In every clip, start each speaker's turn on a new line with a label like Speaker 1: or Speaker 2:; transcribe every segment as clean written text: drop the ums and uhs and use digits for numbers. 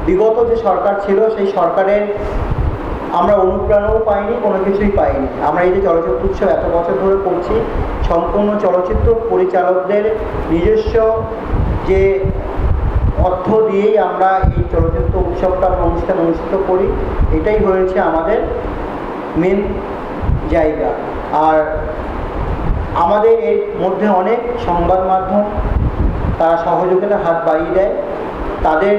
Speaker 1: বিগত যে সরকার ছিল সেই সরকারের আমরা অনুপ্রেরণাও পাইনি, কোনো কিছুই পাইনি। আমরা এই যে চলচ্চিত্র উৎসব এত বছর ধরে করছি, সম্পূর্ণ চলচ্চিত্র পরিচালকদের নিজস্ব যে অর্থ দিয়েই আমরা এই চলচ্চিত্র উৎসবটা অনুষ্ঠান অনুষ্ঠিত করি। এটাই হয়েছে আমাদের মেন জায়গা। আর আমাদের এর মধ্যে অনেক সংবাদ মাধ্যম তারা সহযোগিতার হাত বাড়িয়ে দেয়। তাদের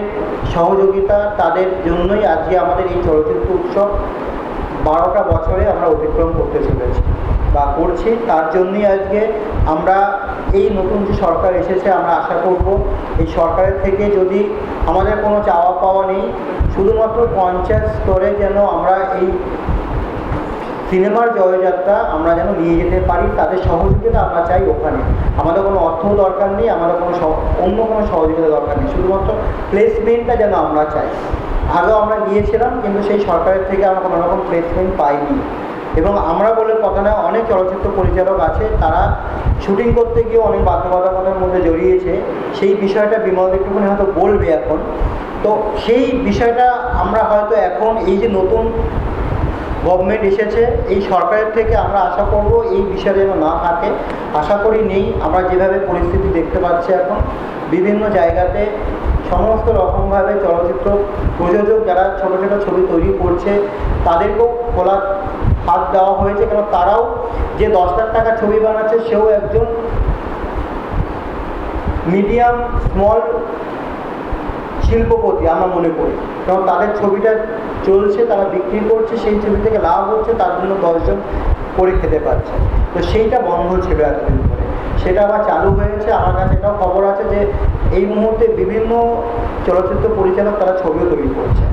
Speaker 1: সহযোগিতা, তাদের জন্যই আজকে আমাদের এই চলচ্চিত্র উৎসব 12টা বছরে আমরা অতিক্রম করতে চলেছি বা করছি। তার জন্যই আজকে আমরা এই নতুন যে সরকার এসেছে, আমরা আশা করব এই সরকারের থেকে যদি আমাদের কোনো চাওয়া পাওয়া নেই, শুধুমাত্র পঞ্চায়েত স্তরে যেন আমরা এই সিনেমার জয়যাত্রা আমরা যেন নিয়ে যেতে পারি, তাদের সহযোগিতা আমরা চাই। ওখানে আমাদের কোনো অর্থ দরকার নেই, আমাদের কোনো অন্য কোনো সহযোগিতা দরকার নেই, শুধুমাত্র প্লেসমেন্টটা যেন আমরা চাই। আগেও আমরা গিয়েছিলাম, কিন্তু সেই সরকারের থেকে আমরা কোনো রকম প্লেসমেন্ট পাইনি। এবং আমরা বলে কথা না, অনেক চলচ্চিত্র পরিচালক আছে তারা শুটিং করতে গিয়ে অনেক বাধ্যবাধকতার মধ্যে জড়িয়েছে। সেই বিষয়টা বিমল একটুখানি হয়তো বলবে এখন। তো সেই বিষয়টা আমরা হয়তো এখন এই যে নতুন গভর্নমেন্ট এসেছে, এই সরকারের থেকে আমরা আশা করব এই বিষয় যেন না থাকে। আশা করি নেই। আমরা যেভাবে পরিস্থিতি দেখতে পাচ্ছি এখন বিভিন্ন জায়গাতে সমস্ত রকমভাবে চলচ্চিত্র প্রযোজক যারা ছোটো ছোটো ছবি তৈরি করছে তাদেরকেও খোলা হাত দেওয়া হয়েছে, কেন তারাও যে 10 লাখ টাকা ছবি বানাচ্ছে সেও একজন মিডিয়াম স্মল শিল্পপতি আমরা মনে করি। কারণ তাদের ছবিটা চলছে, তারা বিক্রি করছে, সেই ছবি থেকে লাভ হচ্ছে, তার জন্য 10 জন করে খেতে পারছে। তো সেইটা বন্ধ ছিল এতদিন ধরে, সেটা আবার চালু হয়েছে। আমার কাছে এটাও খবর আছে যে এই মুহূর্তে বিভিন্ন চলচ্চিত্র পরিচালক তারা ছবিও তৈরি করছে।